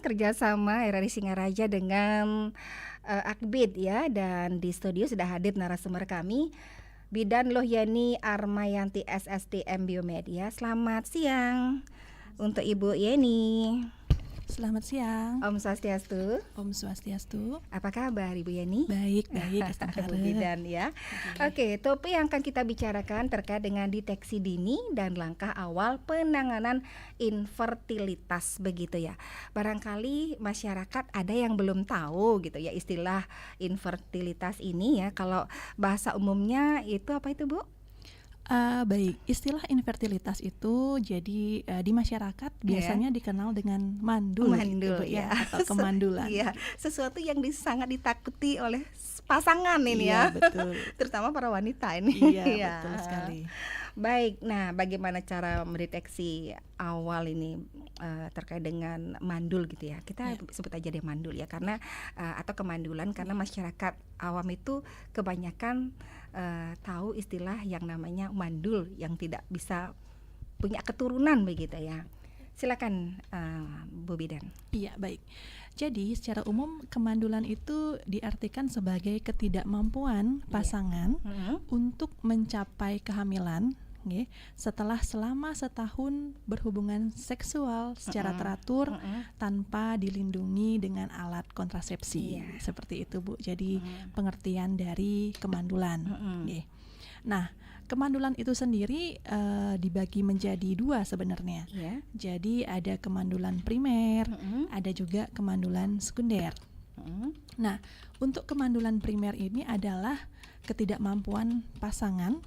kerjasama RRI Singaraja dengan Akbid ya, dan di studio sudah hadir narasumber kami Bidan Lohyani Armayanti SSTM Biomedia. Selamat siang untuk Ibu Yeni. Selamat siang. Om Swastiastu. Om Swastiastu. Apa kabar Ibu Yeni? Baik. Bu Bidan ya. Oke, topik yang akan kita bicarakan terkait dengan deteksi dini dan langkah awal penanganan infertilitas begitu ya. Barangkali masyarakat ada yang belum tahu gitu ya istilah infertilitas ini ya. Kalau bahasa umumnya itu apa itu Bu? Baik, istilah infertilitas itu jadi di masyarakat biasanya dikenal dengan mandul gitu, ya, atau kemandulan. Iya, sesuatu yang sangat ditakuti oleh pasangan ini ya. Betul. Terutama para wanita ini. Iya, betul sekali. Baik, nah bagaimana cara mendeteksi awal ini terkait dengan mandul gitu ya. Kita sebut aja deh mandul ya, karena atau kemandulan karena masyarakat awam itu kebanyakan tahu istilah yang namanya mandul yang tidak bisa punya keturunan begitu ya. Silakan Bu Bidan. Iya, baik. Jadi secara umum kemandulan itu diartikan sebagai ketidakmampuan pasangan untuk mencapai kehamilan setelah selama setahun berhubungan seksual secara teratur tanpa dilindungi dengan alat kontrasepsi. Seperti itu Bu. Jadi pengertian dari kemandulan. Nah, kemandulan itu sendiri dibagi menjadi dua sebenarnya. Jadi ada kemandulan primer, ada juga kemandulan sekunder. Nah, untuk kemandulan primer ini adalah ketidakmampuan pasangan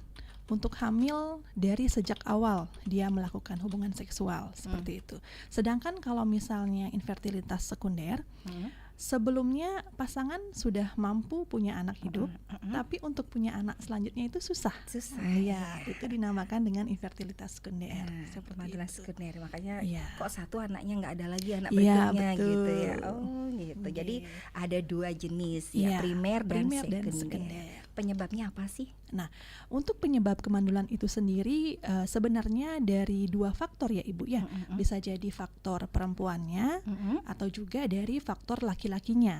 untuk hamil dari sejak awal dia melakukan hubungan seksual seperti itu. Sedangkan kalau misalnya infertilitas sekunder, sebelumnya pasangan sudah mampu punya anak hidup, tapi untuk punya anak selanjutnya itu susah. Ya, itu dinamakan dengan infertilitas sekunder. Kemandulan sekunder, makanya kok satu anaknya nggak ada lagi anak berikutnya gitu ya. Oh gitu. Jadi ada dua jenis ya, primer dan sekunder. Penyebabnya apa sih? Nah, untuk penyebab kemandulan itu sendiri sebenarnya dari dua faktor ya Ibu ya. Bisa jadi faktor perempuannya atau juga dari faktor laki-lakinya.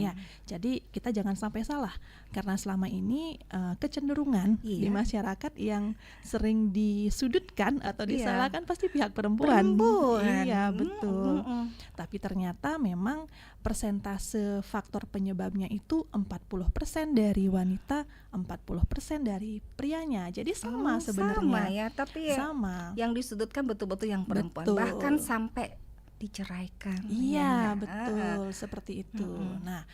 Ya, jadi kita jangan sampai salah karena selama ini kecenderungan di masyarakat yang sering disudutkan atau disalahkan pasti pihak perempuan. Iya, betul. Tapi ternyata memang persentase faktor penyebabnya itu 40% dari wanita, 40% dari prianya. Jadi sama sebenarnya. Sama ya, tapi sama. Yang disudutkan betul-betul yang perempuan. Bahkan sampai diceraikan. Iya, betul. Seperti itu. Nah,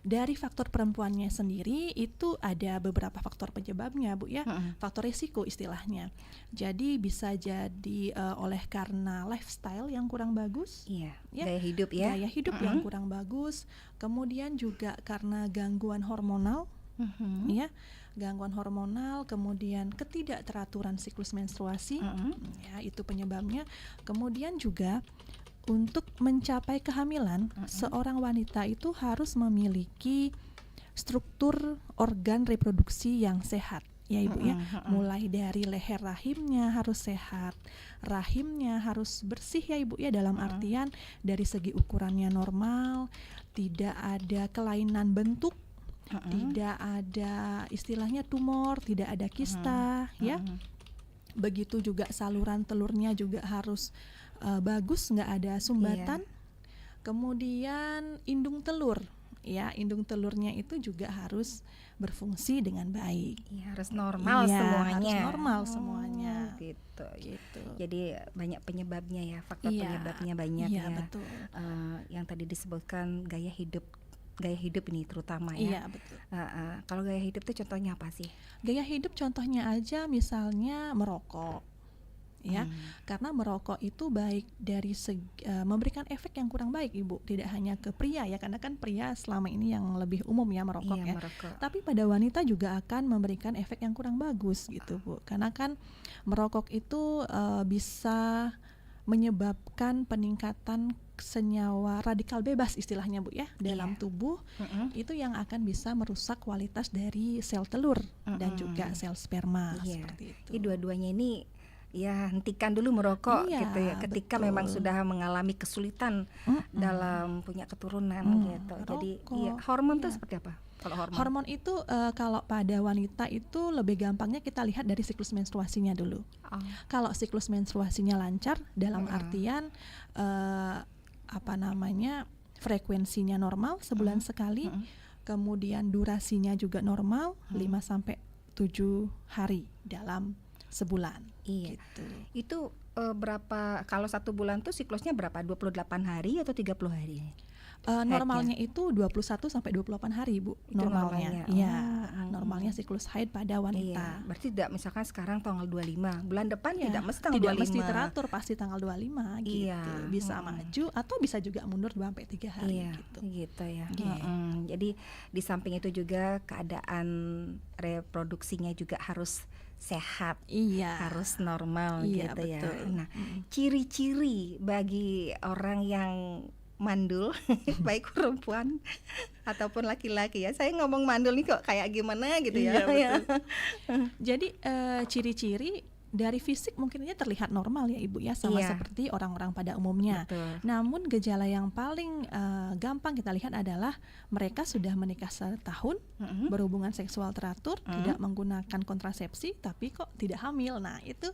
dari faktor perempuannya sendiri itu ada beberapa faktor penyebabnya Bu ya. Faktor risiko istilahnya. Jadi bisa jadi oleh karena lifestyle yang kurang bagus, gaya hidup ya. Gaya hidup yang kurang bagus. Kemudian juga karena gangguan hormonal. Gangguan hormonal, kemudian ketidakteraturan siklus menstruasi, ya itu penyebabnya. Kemudian juga untuk mencapai kehamilan, seorang wanita itu harus memiliki struktur organ reproduksi yang sehat, ya Ibu ya. Mulai dari leher rahimnya harus sehat, rahimnya harus bersih ya Ibu ya, dalam artian dari segi ukurannya normal, tidak ada kelainan bentuk, tidak ada istilahnya tumor, tidak ada kista, ya. Begitu juga saluran telurnya juga harus bagus, nggak ada sumbatan. Kemudian indung telur, ya indung telurnya itu juga harus berfungsi dengan baik. Harus normal semuanya. Harus normal semuanya. Gitu. Jadi banyak penyebabnya ya, faktor penyebabnya banyak ya. Betul. Yang tadi disebutkan gaya hidup ini terutama ya. Iya, betul. Kalau gaya hidup itu contohnya apa sih? Gaya hidup contohnya aja misalnya merokok. Ya, karena merokok itu baik dari memberikan efek yang kurang baik Ibu, tidak hanya ke pria ya, karena kan pria selama ini yang lebih umum ya merokok tapi pada wanita juga akan memberikan efek yang kurang bagus gitu Bu, karena kan merokok itu bisa menyebabkan peningkatan senyawa radikal bebas istilahnya Bu ya dalam tubuh, itu yang akan bisa merusak kualitas dari sel telur dan juga sel sperma seperti itu. Dua-duanya ini ya hentikan dulu merokok Iya, gitu ya ketika betul. memang sudah mengalami kesulitan dalam punya keturunan gitu. Jadi iya, Rokok. hormon tuh Iya. seperti apa? Kalau hormon? Hormon itu kalau pada wanita itu lebih gampangnya kita lihat dari siklus menstruasinya dulu. Oh, Kalau siklus menstruasinya lancar dalam Mm-mm. artian frekuensinya normal sebulan sekali, kemudian durasinya juga normal 5 sampai 7 hari dalam sebulan. iya. Gitu. Itu berapa kalau 1 bulan tuh siklusnya berapa? 28 hari atau 30 hari? Normalnya itu 21 sampai 28 hari, Bu. Itu normalnya. Iya, Oh. normalnya siklus haid pada Iya, wanita. berarti tidak misalkan sekarang tanggal 25, bulan depan Iya, tidak mesti tanggal tidak 25. mesti teratur, pasti tanggal 25 gitu. Iya, Bisa maju atau bisa juga mundur 2 sampai 3 hari Iya, gitu. gitu ya. Iya. Jadi di samping itu juga keadaan reproduksinya juga harus sehat, Iya. harus normal Iya, gitu ya. betul. Nah, ciri-ciri bagi orang yang mandul baik perempuan ataupun laki-laki ya. Saya ngomong mandul nih kok kayak gimana gitu ya. Iya, betul. Jadi ciri-ciri dari fisik mungkin aja terlihat normal ya Ibu ya, sama Iya. seperti orang-orang pada umumnya. Betul. Namun gejala yang paling gampang kita lihat adalah mereka sudah menikah setahun, berhubungan seksual teratur, tidak menggunakan kontrasepsi, tapi kok tidak hamil. Nah itu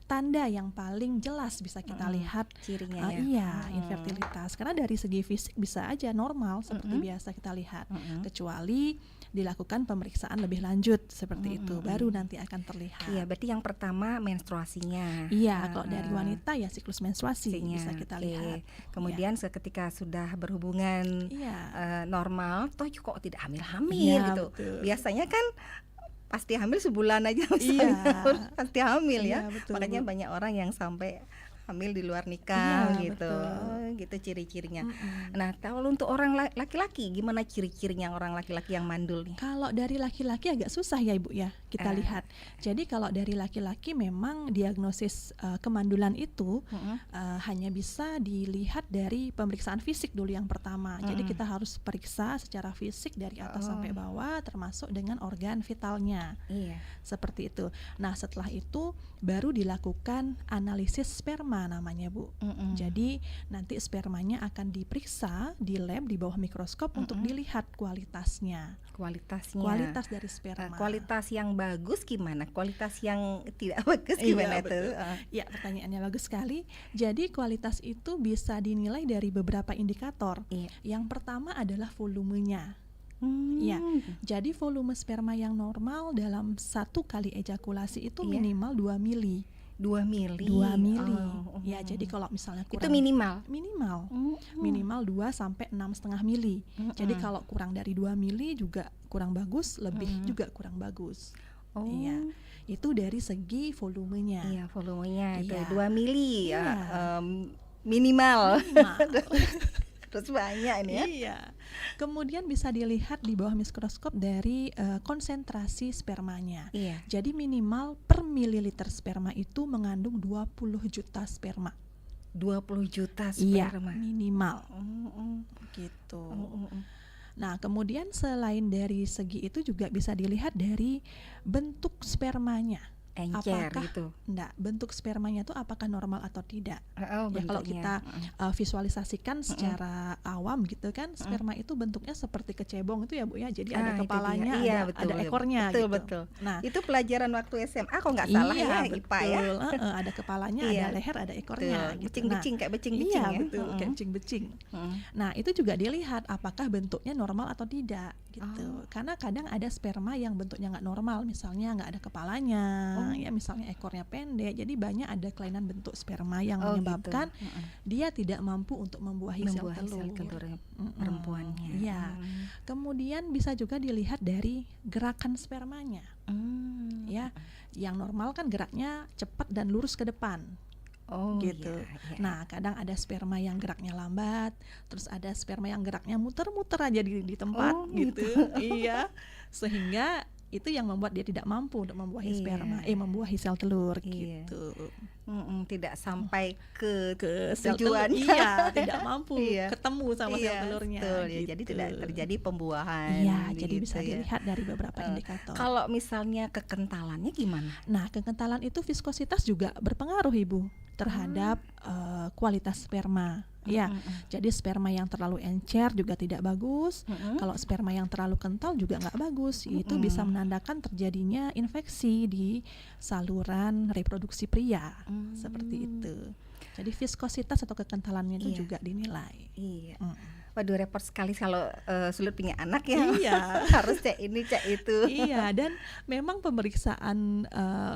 tanda yang paling jelas bisa kita lihat. Cirinya ya. Iya, infertilitas. Karena dari segi fisik bisa aja normal seperti biasa kita lihat, kecuali dilakukan pemeriksaan lebih lanjut seperti itu, baru nanti akan terlihat. Iya, berarti yang pertama menstruasinya. Iya, kalau dari wanita ya siklus menstruasi Menstruasinya, bisa kita oke. lihat. Kemudian ketika sudah berhubungan Iya. normal, toh kok tidak hamil-hamil Iya, gitu. betul. Biasanya kan pasti hamil sebulan aja Iya. misalnya, pasti hamil ya. Iya, betul, Makanya Bu. banyak orang yang sampai hamil di luar nikah Iya, gitu. betul. Gitu ciri-cirinya. Nah, kalau untuk orang laki-laki gimana ciri-cirinya orang laki-laki yang mandul nih? Kalau dari laki-laki agak susah ya Ibu ya kita lihat. Jadi kalau dari laki-laki memang diagnosis kemandulan itu hanya bisa dilihat dari pemeriksaan fisik dulu yang pertama. Jadi kita harus periksa secara fisik dari atas sampai bawah, termasuk dengan organ vitalnya. Iya. Seperti itu. Nah setelah itu baru dilakukan analisis sperma namanya Bu. Jadi nanti spermanya akan diperiksa di lab di bawah mikroskop untuk dilihat kualitasnya. Kualitas dari sperma. Kualitas yang bagus gimana? Kualitas yang tidak bagus gimana Iya, tuh? betul. Ya, pertanyaannya bagus sekali. Jadi kualitas itu bisa dinilai dari beberapa indikator. Iya. Yang pertama adalah volumenya. Ya, jadi volume sperma yang normal dalam 1 kali ejakulasi itu Iya. minimal 2 mili. 2 mili. 2 mili. Oh, Ya, jadi kalau misalnya itu kurang minimal. minimal 2 sampai 6,5 mili. Jadi kalau kurang dari 2 mili juga kurang bagus, lebih juga kurang bagus. Oh. Iya. Itu dari segi volumenya. Iya, volumenya itu Iya. 2 mili ya, Iya. minimal. Minimal. Terus banyak ini ya. Iya. Kemudian bisa dilihat di bawah mikroskop dari konsentrasi spermanya. Iya. Jadi minimal per mililiter sperma itu mengandung 20 juta sperma. 20 juta Iya, sperma. minimal. Gitu. Nah, kemudian selain dari segi itu juga bisa dilihat dari bentuk spermanya. Encer Apakah gitu. enggak, bentuk spermanya itu apakah normal atau tidak? Oh, Ya kalau bentuknya. kita visualisasikan secara awam gitu kan, sperma itu bentuknya seperti kecebong itu ya Bu ya. Jadi ada itu kepalanya, dia. Iya, ada betul, ekornya betul, gitu. betul. Nah, Itu pelajaran waktu SMA kok nggak salah iya, ya, betul. IPA ya. Ada kepalanya, Iya. ada leher, ada ekornya Betul. gitu. Becing-becing kayak becing-becing Iya, ya. betul, kayak becing-becing. Nah, itu juga dilihat apakah bentuknya normal atau tidak gitu. Karena kadang ada sperma yang bentuknya nggak normal, misalnya nggak ada kepalanya, ya misalnya ekornya pendek. Jadi banyak ada kelainan bentuk sperma yang menyebabkan dia tidak mampu untuk membuahi sel sel telur. telur perempuannya. Iya. Kemudian bisa juga dilihat dari gerakan spermanya. Ya, yang normal kan geraknya cepat dan lurus ke depan. Oh, Gitu. iya. Nah, kadang ada sperma yang geraknya lambat, terus ada sperma yang geraknya muter-muter aja di tempat Oh, gitu. Iya. Sehingga itu yang membuat dia tidak mampu untuk membuahi sperma, membuahi sel telur gitu. Tidak sampai ke sel telur, tujuannya. Tidak mampu ketemu sama sel telurnya. Betul, gitu. Jadi tidak terjadi pembuahan. Iya, jadi bisa dilihat dari beberapa indikator. Kalau misalnya kekentalannya gimana? Nah, kekentalan itu viskositas juga berpengaruh Ibu terhadap kualitas sperma. Ya, jadi sperma yang terlalu encer juga tidak bagus. Kalau sperma yang terlalu kental juga nggak bagus. Itu bisa menandakan terjadinya infeksi di saluran reproduksi pria, seperti itu. Jadi viskositas atau kekentalannya itu juga dinilai. Iya. Waduh, repot sekali kalau sulit punya anak ya. Iya. Harus cek ini cek itu. Iya, dan memang pemeriksaan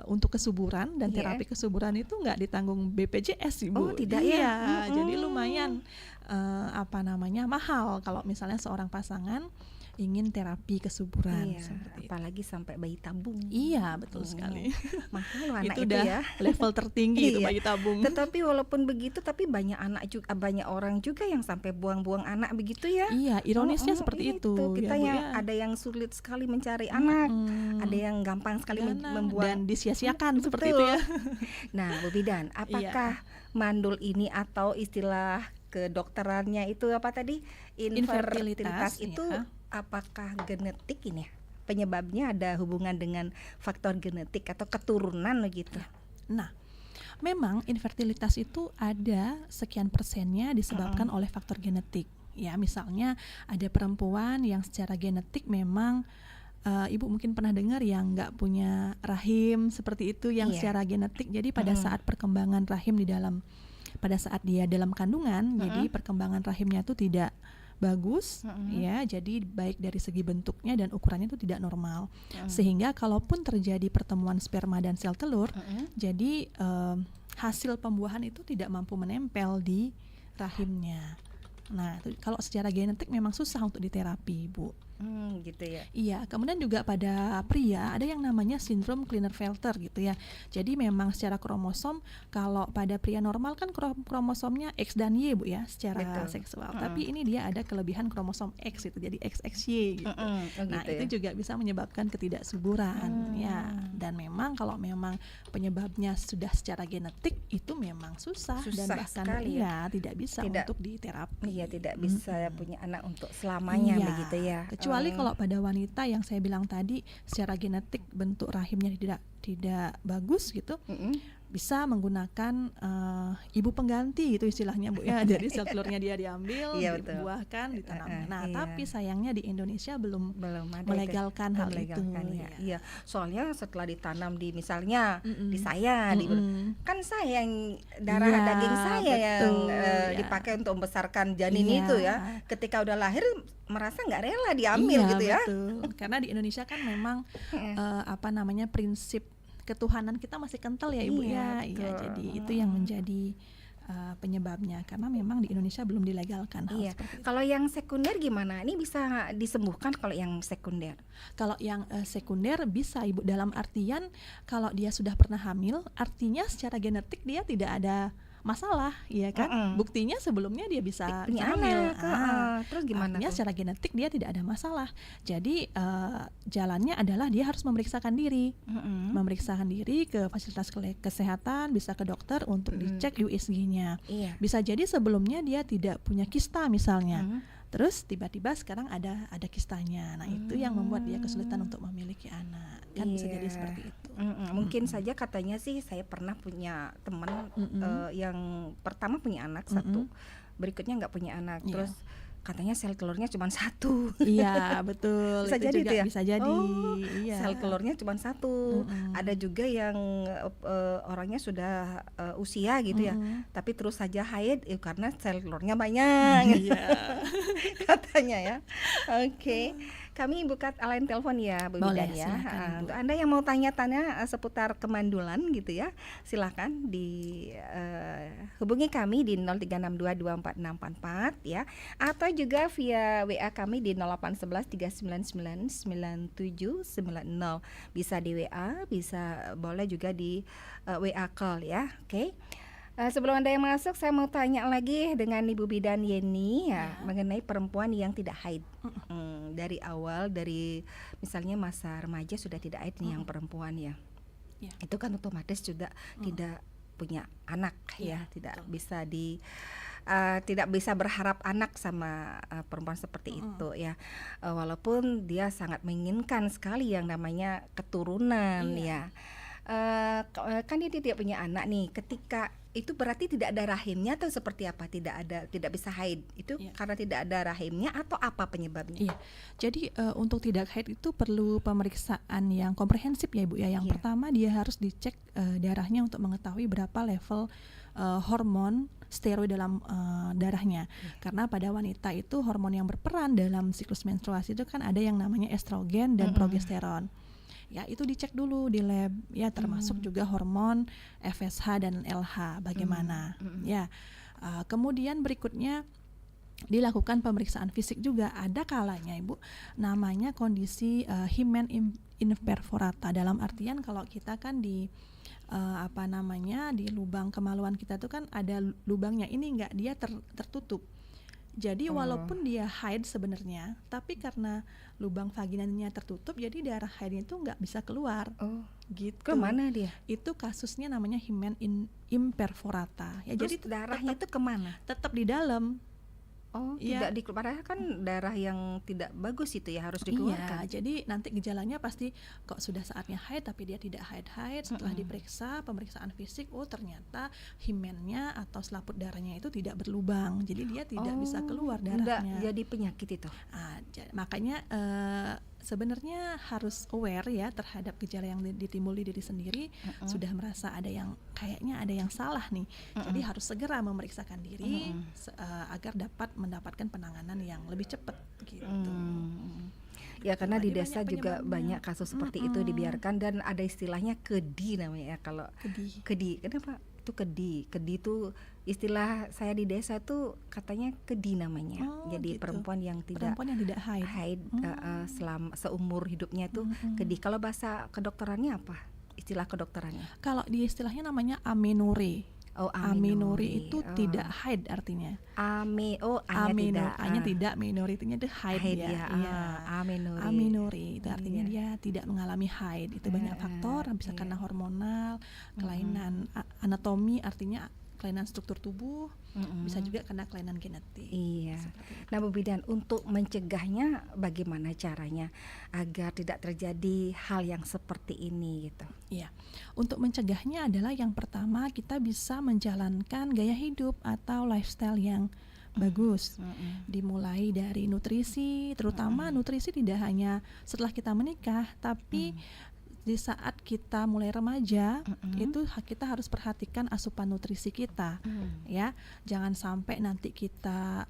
untuk kesuburan dan terapi kesuburan itu nggak ditanggung BPJS Ibu. Oh tidak ya. Jadi lumayan mahal kalau misalnya seorang pasangan ingin terapi kesuburan. Apalagi sampai bayi tabung. Iya, betul sekali. Mahal anak itu itu udah ya. Level tertinggi itu bayi tabung. Tetapi walaupun begitu, tapi banyak orang juga yang sampai buang-buang anak begitu ya. Iya, ironisnya seperti itu. Kita ya, ada yang sulit sekali mencari anak, ada yang gampang sekali membuang dan disia-siakan seperti itu ya. Nah, Bu Bidan, apakah mandul ini atau istilah kedokterannya itu apa tadi? Infertilitas itu apakah genetik ini ya? Penyebabnya ada hubungan dengan faktor genetik atau keturunan gitu. Nah, memang infertilitas itu ada sekian persennya disebabkan oleh faktor genetik. Ya, misalnya ada perempuan yang secara genetik memang Ibu mungkin pernah dengar yang nggak punya rahim seperti itu yang secara genetik. Jadi pada saat perkembangan rahim pada saat dia dalam kandungan, jadi perkembangan rahimnya itu tidak bagus, ya. Jadi baik dari segi bentuknya dan ukurannya itu tidak normal, sehingga kalaupun terjadi pertemuan sperma dan sel telur, jadi hasil pembuahan itu tidak mampu menempel di rahimnya. Nah, kalau secara genetik memang susah untuk diterapi, Bu. Gitu ya. Iya, kemudian juga pada pria ada yang namanya sindrom Klinefelter gitu ya. Jadi memang secara kromosom, kalau pada pria normal kan kromosomnya X dan Y Bu ya, secara seksual. Tapi ini dia ada kelebihan kromosom X itu, jadi XXY gitu. Nah, gitu itu juga bisa menyebabkan ketidaksuburan ya. Dan memang kalau memang penyebabnya sudah secara genetik itu memang susah dan bahkan sekali, tidak bisa untuk diterapi. Iya, tidak bisa punya anak untuk selamanya begitu ya. Kecuali kalau pada wanita yang saya bilang tadi secara genetik bentuk rahimnya tidak bagus gitu, bisa menggunakan ibu pengganti itu istilahnya Bu ya. Jadi sel telurnya dia diambil, dibuahkan, ditanam. Nah, tapi sayangnya di Indonesia belum melegalkan hal itu. Iya, soalnya setelah ditanam di misalnya di saya, kan saya yang darah daging saya yang dipakai untuk membesarkan janin itu ya. Ketika udah lahir merasa nggak rela diambil gitu ya. Betul. Karena di Indonesia kan memang prinsip ketuhanan kita masih kental ya Ibu ya. Jadi itu yang menjadi penyebabnya, karena memang di Indonesia belum dilegalkan hal seperti itu. Kalau yang sekunder gimana? Ini bisa disembuhkan kalau yang sekunder? Kalau yang sekunder bisa Ibu, dalam artian kalau dia sudah pernah hamil, artinya secara genetik dia tidak ada masalah, ya kan? Buktinya sebelumnya dia bisa hamil. Terus gimana? Artinya secara genetik dia tidak ada masalah. Jadi jalannya adalah dia harus memeriksakan diri, ke fasilitas kesehatan, bisa ke dokter untuk dicek USG-nya. Bisa jadi sebelumnya dia tidak punya kista misalnya. Terus tiba-tiba sekarang ada kistanya. Nah, itu yang membuat dia kesulitan untuk memiliki anak. Kan bisa jadi seperti itu. Mungkin saja katanya sih, saya pernah punya teman yang pertama punya anak satu, berikutnya nggak punya anak, terus katanya sel telurnya cuma satu. Iya, betul. Bisa itu jadi juga itu ya? bisa jadi. Sel telurnya cuma satu. Ada juga yang orangnya sudah usia gitu ya, tapi terus saja haid karena sel telurnya banyak. Katanya ya. Oke. Kami buka line telepon ya Bu Bidan ya. Untuk Anda yang mau tanya-tanya seputar kemandulan gitu ya, silakan hubungi kami di 0362244644 ya, atau juga via WA kami di 081139999790. Bisa di WA, boleh juga di WA call ya. Oke. Sebelum Anda yang masuk, saya mau tanya lagi dengan Ibu Bidan Yeni ya, Ya. mengenai perempuan yang tidak haid. Mm-mm. Dari awal, dari misalnya masa remaja sudah tidak haid nih yang Mm-mm. perempuan ya. Ya. Itu kan otomatis juga tidak punya anak ya, Iya, tidak betul. bisa tidak bisa berharap anak sama perempuan seperti itu ya. Walaupun dia sangat menginginkan sekali yang namanya keturunan Iya. ya. Kan dia tidak punya anak nih. Ketika itu berarti tidak ada rahimnya atau seperti apa? Tidak bisa haid. Itu Iya. karena tidak ada rahimnya atau apa penyebabnya? Iya, jadi untuk tidak haid itu perlu pemeriksaan yang komprehensif ya Ibu ya. Yang Iya. pertama dia harus dicek darahnya untuk mengetahui berapa level hormon steroid dalam darahnya. Karena pada wanita itu hormon yang berperan dalam siklus menstruasi itu kan ada yang namanya estrogen dan progesteron. Ya, itu dicek dulu di lab ya, termasuk juga hormon FSH dan LH bagaimana. Ya. Kemudian berikutnya dilakukan pemeriksaan fisik juga. Ada kalanya Ibu namanya kondisi hymen imperforata, dalam artian kalau kita kan di di lubang kemaluan kita tuh kan ada lubangnya, ini enggak, dia tertutup. Jadi walaupun dia haid sebenarnya, tapi karena lubang vaginanya tertutup, jadi darah haidnya itu nggak bisa keluar. Gitu. Kemana dia? Itu kasusnya namanya hymen imperforata. Ya, Terus jadi darahnya itu kemana? tetap di dalam. Tidak dikeluarkan, kan darah yang tidak bagus itu ya harus dikeluarkan. Iya, jadi nanti gejalanya pasti kok sudah saatnya haid tapi dia tidak haid. Setelah diperiksa, pemeriksaan fisik, ternyata himennya atau selaput darahnya itu tidak berlubang. Jadi dia tidak bisa keluar darahnya. Enggak jadi penyakit itu. Makanya sebenarnya harus aware ya terhadap gejala yang ditimbul di diri sendiri. Sudah merasa kayaknya ada yang salah nih. Jadi harus segera memeriksakan diri agar dapat mendapatkan penanganan yang lebih cepat gitu. Ya, karena di Jadi desa juga banyak kasus seperti itu dibiarkan, dan ada istilahnya kedi namanya ya. Kalau kedi, kenapa itu kedi? Kedi itu istilah saya di desa tuh katanya kedi namanya. Jadi gitu. perempuan yang tidak haid selama seumur hidupnya itu kedi. Kalau bahasa kedokterannya apa? Istilah kedokterannya? Kalau di istilahnya namanya amenore. Amenore itu tidak haid artinya. A-nya tidak, minoritinya itu haid ya. Amenore itu artinya dia tidak mengalami haid. Itu banyak faktor, bisa karena hormonal, kelainan anatomi, artinya kelainan struktur tubuh, bisa juga karena kelainan genetik. Iya. Nah, Bu Bidan, untuk mencegahnya bagaimana caranya agar tidak terjadi hal yang seperti ini gitu? Iya. Untuk mencegahnya adalah yang pertama kita bisa menjalankan gaya hidup atau lifestyle yang bagus. Dimulai dari nutrisi, terutama nutrisi tidak hanya setelah kita menikah, tapi di saat kita mulai remaja itu kita harus perhatikan asupan nutrisi kita, ya. Jangan sampai nanti kita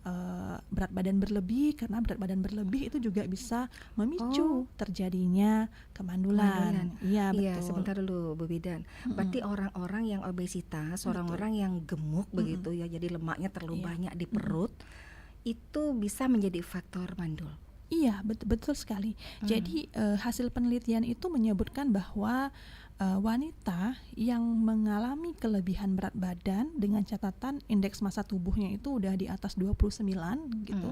berat badan berlebih, karena berat badan berlebih itu juga bisa memicu terjadinya kemandulan. Iya, betul. Iya, sebentar dulu Bu Bidan. Berarti orang-orang yang obesitas, orang-orang yang gemuk begitu ya, jadi lemaknya terlalu banyak di perut, itu bisa menjadi faktor mandul. Iya, betul sekali. Jadi hasil penelitian itu menyebutkan bahwa wanita yang mengalami kelebihan berat badan dengan catatan indeks massa tubuhnya itu udah di atas 29 gitu.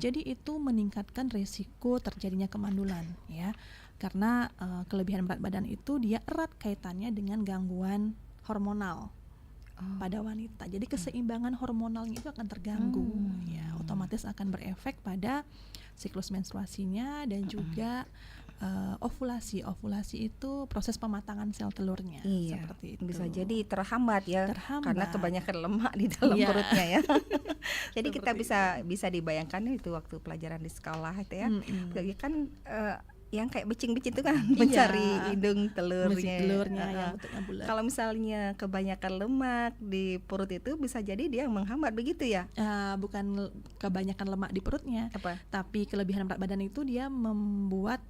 Jadi itu meningkatkan resiko terjadinya kemandulan ya. Karena kelebihan berat badan itu dia erat kaitannya dengan gangguan hormonal pada wanita. Jadi keseimbangan hormonalnya itu akan terganggu ya, otomatis akan berefek pada siklus menstruasinya dan juga ovulasi. Ovulasi itu proses pematangan sel telurnya. Iya, seperti itu. bisa jadi terhambat ya, karena kebanyakan lemak di dalam Iya. perutnya ya. Jadi kita bisa dibayangkan itu waktu pelajaran di sekolah itu ya. Kan yang kayak becing-becing itu kan mencari hidung telurnya yang bentuknya bulat. Kalau misalnya kebanyakan lemak di perut itu bisa jadi dia menghambat begitu ya? Bukan kebanyakan lemak di perutnya, Apa? tapi kelebihan berat badan itu dia membuat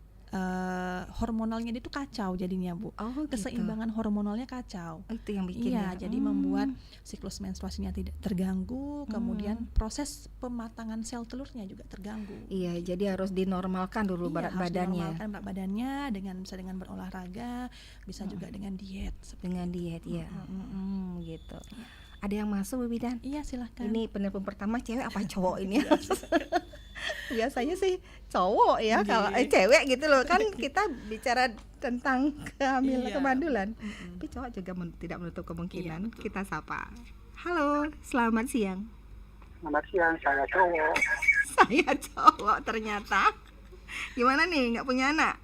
hormonalnya itu kacau jadinya, Bu. Keseimbangan hormonalnya kacau. Itu yang bikin ya. Jadi membuat siklus menstruasinya tidak terganggu, kemudian proses pematangan sel telurnya juga terganggu. Iya, jadi harus dinormalkan dulu berat badannya. Dinormalkan berat badannya bisa dengan berolahraga, bisa juga dengan diet. Dengan diet ya. Gitu. Ada yang masuk, Bu Bidan? Iya, silahkan. Ini penelpon pertama cewek apa cowok ini? Biasanya sih cowok ya, kalau cewek gitu loh kan, kita bicara tentang kehamilan, kemandulan. Tapi cowok juga tidak menutup kemungkinan. Kita sapa. Halo, selamat siang. Selamat siang, saya cowok. Saya cowok ternyata. Gimana nih, nggak punya anak?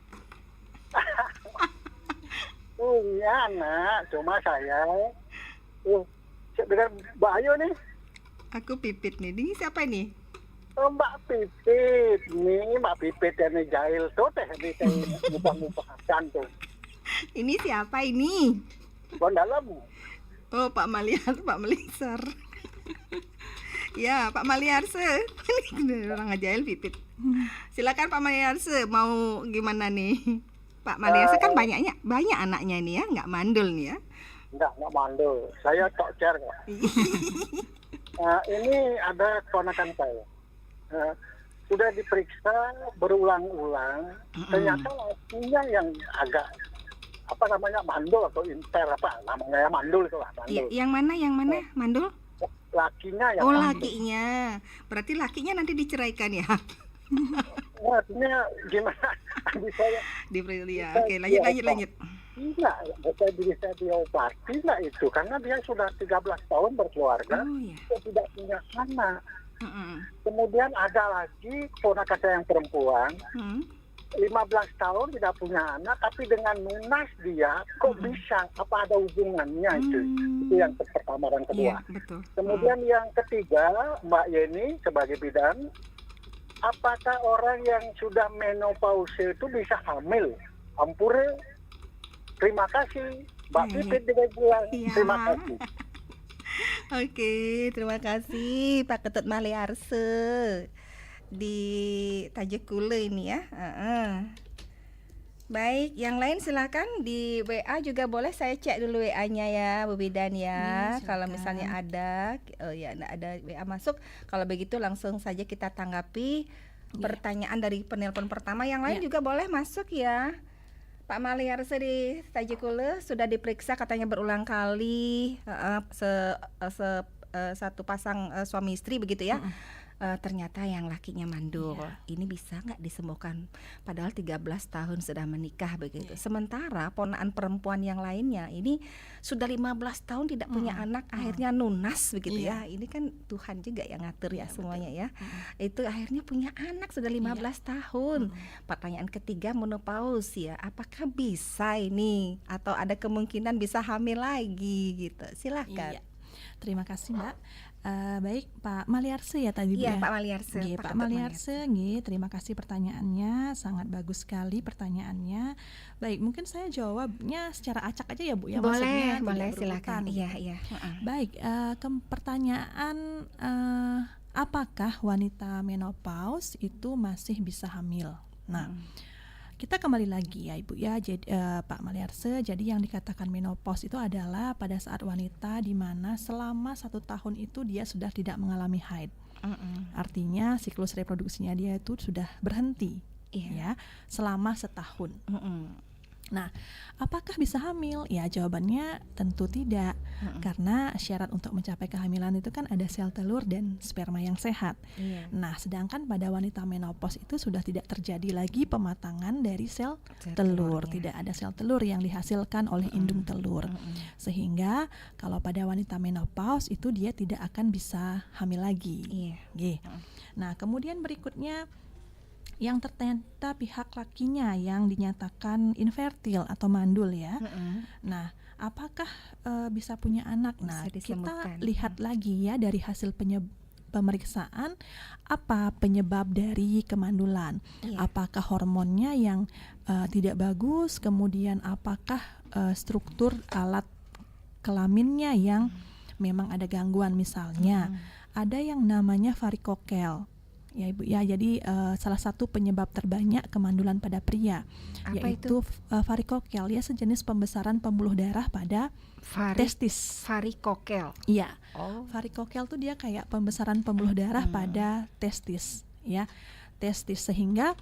Punya anak, cuma saya dengan Mbak Ayu nih. Aku Pipit nih. Ini siapa nih? Oh, Mbak Pipit. Nih Mbak Pipit yang jahil tuh teh di mumpah-mumpahan tuh. Ini siapa ini? Dalam. Oh, Pak Maliar. Ya, Pak Maliarse. Ini orang jahil Pipit. Silakan Pak Maliarse, mau gimana nih? Pak Maliarse kan banyak anaknya ini ya, nggak mandul nih ya. Enggak mandul. Saya tok cer kok. Ini ada keponakan saya. Sudah diperiksa berulang-ulang. Ternyata lakinya yang agak mandul atau imper namanya mandul itu lah. Mandul. Yang mana mandul? Lakinya yang mandul. Lakinya. Berarti lakinya nanti diceraikan ya? Artinya gimana? Bisa ya. Oke, lanjut. Tidak, bisa diobati lah itu, karena dia sudah 13 tahun berkeluarga, dia tidak punya anak. Kemudian ada lagi ponakan saya yang perempuan, 15 tahun tidak punya anak, tapi dengan lunas dia, kok bisa? Apa ada hubungannya itu? Itu yang pertama dan kedua. Betul. Kemudian yang ketiga, Mbak Yeni sebagai bidan, apakah orang yang sudah menopause itu bisa hamil? Ampure. Terima kasih, Mbak Pipit dengan bilang. Terima kasih. Oke, terima kasih Pak Ketut Maliarse di Tajekule ini ya. Baik, yang lain silakan di WA juga boleh, saya cek dulu WA-nya ya, Bu Bidan ya. Kalau misalnya ada, ada WA masuk. Kalau begitu langsung saja kita tanggapi pertanyaan dari penelpon pertama. Yang lain juga boleh masuk ya. Pak Maliarse di Tajikule sudah diperiksa katanya berulang kali, satu pasang suami istri begitu ya. Ternyata yang lakinya mandul. Ini bisa nggak disembuhkan? Padahal 13 tahun sudah menikah begitu. Sementara ponakan perempuan yang lainnya ini sudah 15 tahun tidak punya anak, akhirnya nunas begitu ya. Ini kan Tuhan juga yang ngatur ya semuanya ya. Itu akhirnya punya anak sudah 15 tahun. Pertanyaan ketiga, menopause ya. Apakah bisa ini atau ada kemungkinan bisa hamil lagi gitu? Silakan. Terima kasih Mbak. Baik Pak Maliarse ya tadi Bu ya. Pak Maliarse. Pak Maliarse, terima kasih pertanyaannya, sangat bagus sekali pertanyaannya. Baik, mungkin saya jawabnya secara acak aja ya Bu ya. Boleh silakan. Iya. Baik, pertanyaan apakah wanita menopause itu masih bisa hamil? Nah, kita kembali lagi ya Ibu ya, jadi Pak Maliarse, jadi yang dikatakan menopause itu adalah pada saat wanita di mana selama 1 tahun itu dia sudah tidak mengalami haid. Artinya siklus reproduksinya dia itu sudah berhenti ya selama setahun. Nah, apakah bisa hamil? Ya, jawabannya tentu tidak. Karena syarat untuk mencapai kehamilan itu kan ada sel telur dan sperma yang sehat. Nah, sedangkan pada wanita menopause itu sudah tidak terjadi lagi pematangan dari sel telur. Tidak ada sel telur yang dihasilkan oleh indung telur. Sehingga kalau pada wanita menopause itu dia tidak akan bisa hamil lagi. Nah, kemudian berikutnya, yang ternyata pihak lakinya yang dinyatakan infertil atau mandul ya. Nah, apakah bisa punya anak? Nah, kita lihat lagi ya dari hasil pemeriksaan apa penyebab dari kemandulan. Apakah hormonnya yang tidak bagus, kemudian apakah struktur alat kelaminnya yang memang ada gangguan, misalnya ada yang namanya varikokel. Ya Ibu ya, jadi salah satu penyebab terbanyak kemandulan pada pria yaitu varikokel ya, sejenis pembesaran pembuluh darah pada testis. Varikokel. Iya. Varikokel tuh dia kayak pembesaran pembuluh darah pada testis ya. Testis, sehingga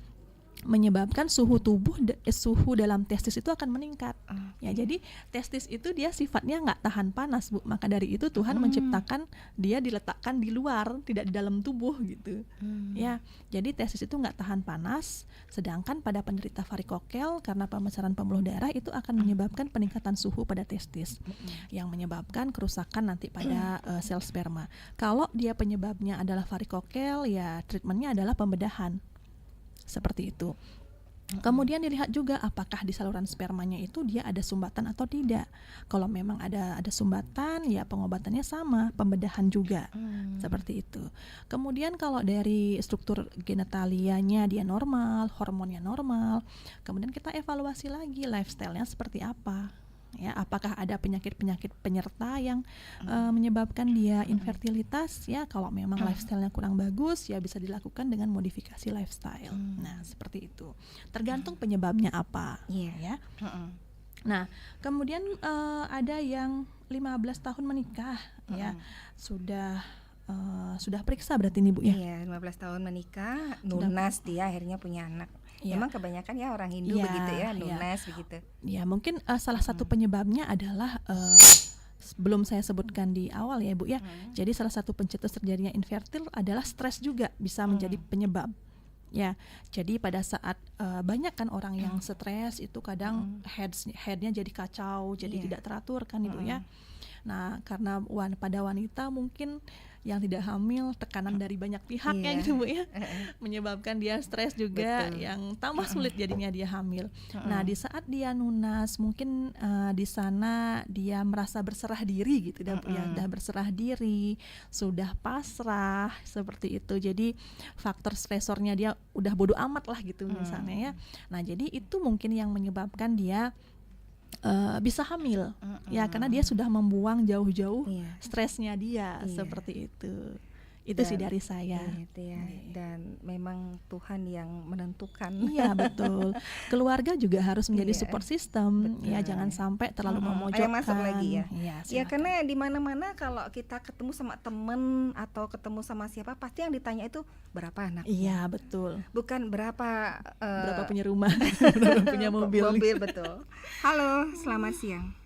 menyebabkan suhu dalam testis itu akan meningkat. Ya, jadi testis itu dia sifatnya nggak tahan panas, Bu. Maka dari itu Tuhan menciptakan dia diletakkan di luar, tidak di dalam tubuh gitu. Ya, jadi testis itu nggak tahan panas. Sedangkan pada penderita varikokel karena pembesaran pembuluh darah itu akan menyebabkan peningkatan suhu pada testis, yang menyebabkan kerusakan nanti pada sel sperma. Kalau dia penyebabnya adalah varikokel, ya treatmentnya adalah pembedahan. Seperti itu. Kemudian dilihat juga apakah di saluran spermanya itu dia ada sumbatan atau tidak. Kalau memang ada sumbatan, ya pengobatannya sama, pembedahan juga. Seperti itu. Kemudian kalau dari struktur genitalianya dia normal, hormonnya normal, kemudian kita evaluasi lagi lifestyle-nya seperti apa. Ya, apakah ada penyakit-penyakit penyerta yang menyebabkan dia infertilitas? Ya, kalau memang lifestyle-nya kurang bagus, ya bisa dilakukan dengan modifikasi lifestyle. Nah, seperti itu. Tergantung penyebabnya apa. Ya. Nah, kemudian ada yang 15 tahun menikah, ya sudah periksa berarti nih, Bu, ya? Iya, 15 tahun menikah, nunas dia akhirnya punya anak. Ya. Memang kebanyakan ya orang Hindu begitu ya, nunas begitu. Ya, mungkin salah satu penyebabnya adalah belum saya sebutkan di awal ya, Bu, ya. Jadi salah satu pencetus terjadinya infertil adalah stres juga bisa menjadi penyebab. Ya, jadi pada saat banyak kan orang yang stres itu kadang headnya jadi kacau, jadi tidak teratur kan, Ibu, ya. Nah, karena pada wanita mungkin yang tidak hamil, tekanan dari banyak pihak ya gitu, Bu, ya, menyebabkan dia stres juga. Betul. Yang tambah sulit jadinya dia hamil. Nah, di saat dia nunas mungkin di sana dia merasa berserah diri gitu, udah berserah diri, sudah pasrah seperti itu. Jadi faktor stresornya dia udah bodo amat lah gitu misalnya, ya. Nah, jadi itu mungkin yang menyebabkan dia bisa hamil, ya, karena dia sudah membuang jauh-jauh stresnya dia, seperti itu. Itu sih dari saya. Dan memang Tuhan yang menentukan. Iya, betul. Keluarga juga harus menjadi support system, ya, jangan sampai terlalu memojokkan. Masuk lagi ya. Ya, karena di mana-mana kalau kita ketemu sama temen atau ketemu sama siapa, pasti yang ditanya itu berapa anak. Iya, betul. Bukan berapa punya rumah, berapa punya mobil. Mobil, betul. Halo, selamat siang.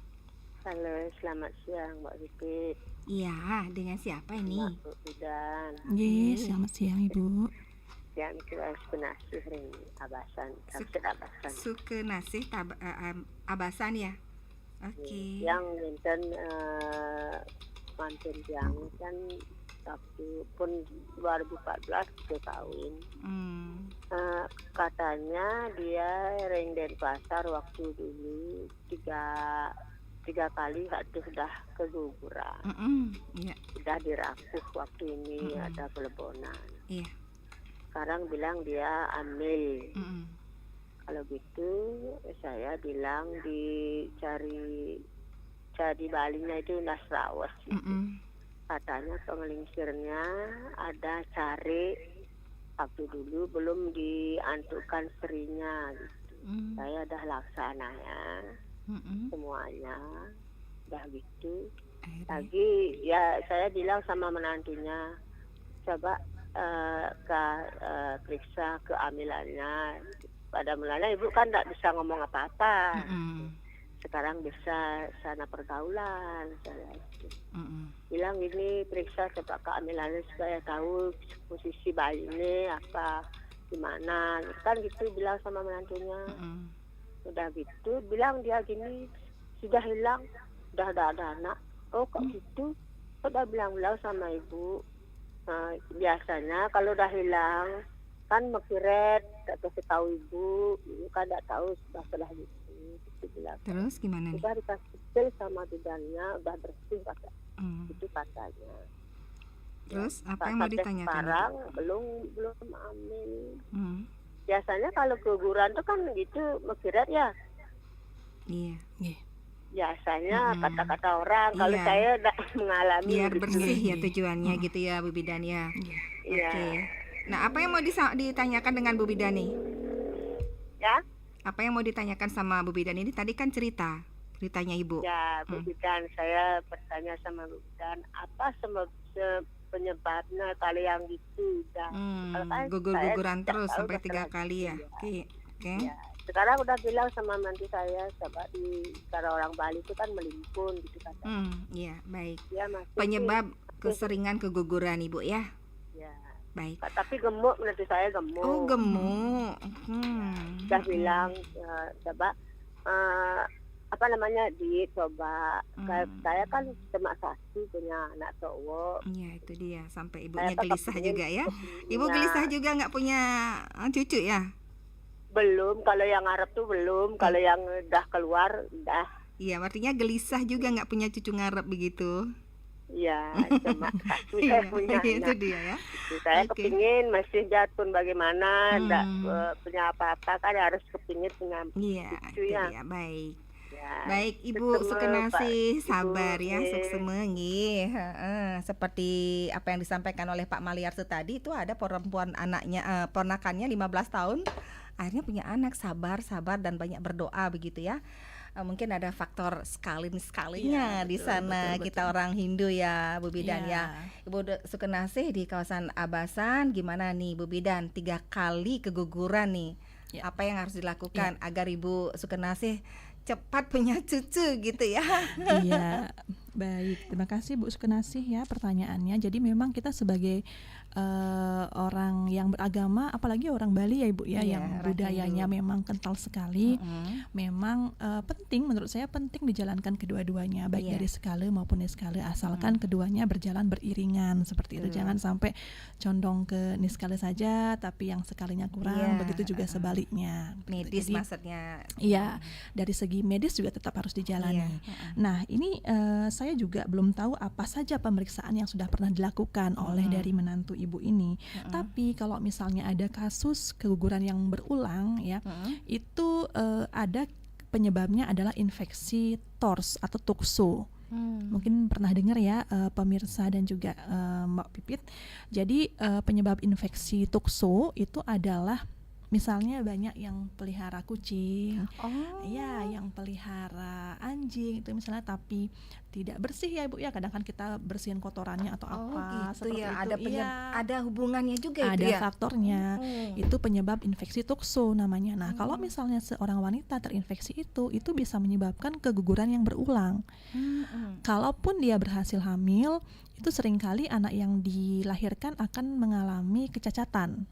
Halo, selamat siang, Mbak Pipit. Iya, dengan siapa ini? Mbak Bidan. Yes, selamat siang, Ibu. Yang kira penasih ring abasan, abasan. Suke nasih abasan ya. Oke. Yang minten mantin yang kan waktu pun 2014 dia kawin. Katanya dia ring Denpasar waktu dulu tiga kali waktu sudah keguguran. Sudah dirakuh waktu ini ada pelebonan. Sekarang bilang dia hamil. Kalau gitu saya bilang dicari balinya itu Nasrawas gitu. Katanya pengelingsirnya ada cari waktu dulu belum diantukkan serinya gitu. Saya dah laksananya semuanya udah gitu. Lagi ya saya bilang sama menantunya, coba periksa kehamilannya. Pada mulanya ibu kan tidak bisa ngomong apa-apa. Sekarang bisa sana pergaulan. Saya bilang ini periksa coba kehamilannya supaya tahu posisi bayi ini apa gimana. Kan gitu bilang sama menantunya. Udah gitu bilang dia gini, sudah hilang, udah ada anak. Oh kok gitu? Udah bilang sama ibu. Nah, biasanya kalau udah hilang kan mekiret atau tahu ibu kan tidak tahu sudah gitu. Bilang. Terus gimana nih? Udah dikasih pil sama bidannya, udah bersih kata. Itu katanya. Terus apa yang mau ditanyakan? Sekarang belum hamil. Biasanya kalau keguguran tuh kan gitu mekiret ya. Iya. Biasanya kata-kata orang, kalau saya udah mengalami biar bersih ya tujuannya gitu ya, Bu Bidan ya. Oke. Nah, apa yang mau ditanyakan dengan Bu Bidan nih? Ya? Apa yang mau ditanyakan sama Bu Bidan ini? Tadi kan ceritanya Ibu. Ya, Bu Bidan, saya bertanya sama Bu Bidan, apa penyebabnya kalau yang gitu udah. Kalau kan gugur-guguran saya terus tahu sampai udah 3 pernah kali ya. gitu Oke. Oke. Ya. Sekarang udah bilang sama mantu saya, coba cara orang Bali itu kan melimpun gitu kan. Iya, baik. Ya, masih Penyebab keseringan keguguran Ibu ya. Ya. Baik. Tapi gemuk, menurut saya gemuk. Oh, gemuk. Udah bilang coba apa namanya dicoba. Saya kan cuma satu punya anak cowok. Iya, itu dia. Sampai ibunya gelisah juga ya. Ibu gelisah juga nggak punya cucu ya? Belum, kalau yang ngarep tuh belum. Kalau yang udah keluar udah. Iya, artinya gelisah juga nggak punya cucu ngarep begitu. Iya, cuma satu saya punya itu dia ya. Saya kepingin masih jatuh bagaimana, enggak punya apa-apa kan harus kepingin punya cucu ya. Iya, baik. Ya, baik Ibu Sukenasih, sabar ya, sukseme nggih. Seperti apa yang disampaikan oleh Pak Maliarse tadi, itu ada perempuan anaknya ponakannya 15 tahun akhirnya punya anak, sabar dan banyak berdoa begitu ya. Mungkin ada faktor sekalinya di sana. Betul. Kita orang Hindu ya Bu Bidan ya. Ibu Sukenasih di kawasan Abasan, gimana nih Bu Bidan, 3 kali keguguran nih. Apa yang harus dilakukan agar Ibu Sukenasih cepat punya cucu gitu ya? Iya, baik. Terima kasih Bu Sukenasih ya pertanyaannya. Jadi memang kita sebagai orang yang beragama, apalagi orang Bali ya Ibu ya, yang budayanya memang kental sekali. Memang penting, menurut saya penting dijalankan kedua-duanya, baik dari skala maupun niskala, asalkan keduanya berjalan beriringan seperti itu. Jangan sampai condong ke niskala saja tapi yang sekalinya kurang, begitu juga sebaliknya. Medis jadi, maksudnya. Iya, dari segi medis juga tetap harus dijalani. Nah, ini saya juga belum tahu apa saja pemeriksaan yang sudah pernah dilakukan oleh dari menantu Ibu ini. Tapi kalau misalnya ada kasus keguguran yang berulang ya, itu ada penyebabnya adalah infeksi TORS atau tukso. Mungkin pernah dengar ya pemirsa dan juga Mbak Pipit. Jadi penyebab infeksi tukso itu adalah misalnya banyak yang pelihara kucing, yang pelihara anjing itu misalnya, tapi tidak bersih ya Ibu ya. Kadang kan kita bersihin kotorannya atau apa gitu seperti ya. itu. Ada hubungannya juga itu ya. Ada faktornya. Itu penyebab infeksi tukso namanya. Nah, kalau misalnya seorang wanita terinfeksi itu bisa menyebabkan keguguran yang berulang. Kalaupun dia berhasil hamil, itu seringkali anak yang dilahirkan akan mengalami kecacatan.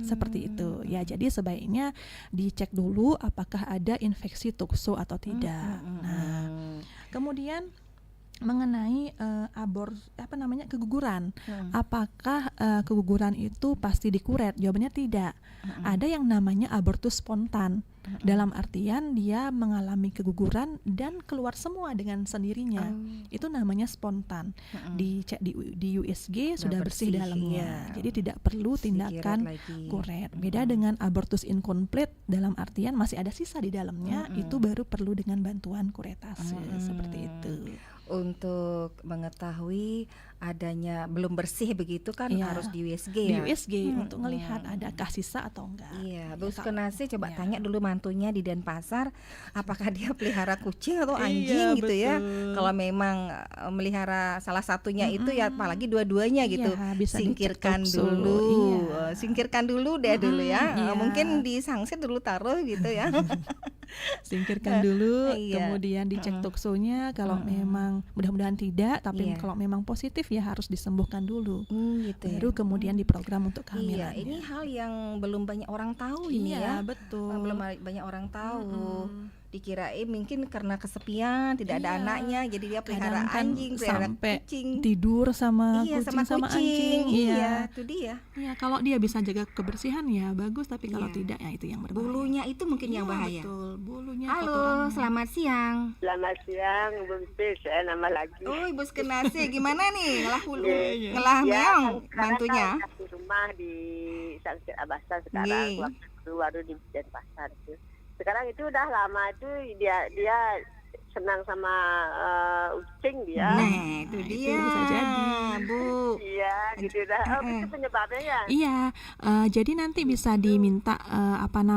Seperti itu. Ya, jadi sebaiknya dicek dulu apakah ada infeksi tukso atau tidak. Nah, kemudian mengenai keguguran, apakah keguguran itu pasti dikuret? Jawabannya tidak. Ada yang namanya abortus spontan. Dalam artian dia mengalami keguguran dan keluar semua dengan sendirinya. Itu namanya spontan. Dicek di USG sudah bersih dalamnya. Jadi tidak perlu tindakan kuret. Beda dengan abortus incomplete, dalam artian masih ada sisa di dalamnya, itu baru perlu dengan bantuan kuretase. Seperti itu. Untuk mengetahui adanya belum bersih begitu kan harus di USG ya. Di USG untuk melihat adakah sisa atau enggak. Iya, Bu Sukenasih coba tanya dulu mantunya di Denpasar, apakah dia pelihara kucing atau anjing gitu ya. Kalau memang melihara salah satunya itu ya, apalagi dua-duanya gitu. Singkirkan dulu. Singkirkan dulu deh dulu ya. Mungkin disangsi dulu taruh gitu ya. Singkirkan dulu, kemudian dicek tuksonya. Kalau memang mudah-mudahan tidak, tapi kalau memang positif ya harus disembuhkan dulu. Gitu baru kemudian diprogram untuk kehamilan. Ini hal yang belum banyak orang tahu ini ya. Betul. Belum banyak orang tahu. Dikirain mungkin karena kesepian, tidak ada anaknya, jadi dia pelihara anjing, pelihara kucing, tidur sama kucing sama anjing. Itu dia. Iya, kalau dia bisa jaga kebersihan ya bagus, tapi kalau tidak ya itu yang berbahaya. Bulunya itu mungkin yang bahaya. Betul, bulunya. Halo, selamat siang. Selamat siang, Bu Pipit. Saya nama lagi. Oh, Ibu Sukenasih, gimana nih ngelah meong mantunya? Di rumah di Sangkir Abasan sekarang, waktu di Denpasar itu. Sekarang itu udah lama itu dia senang sama kucing dia. Nah, itu dia. Itu bisa jadi, Bu. Iya, gitu dah. Itu penyebabnya ya. Iya, jadi nanti bisa diminta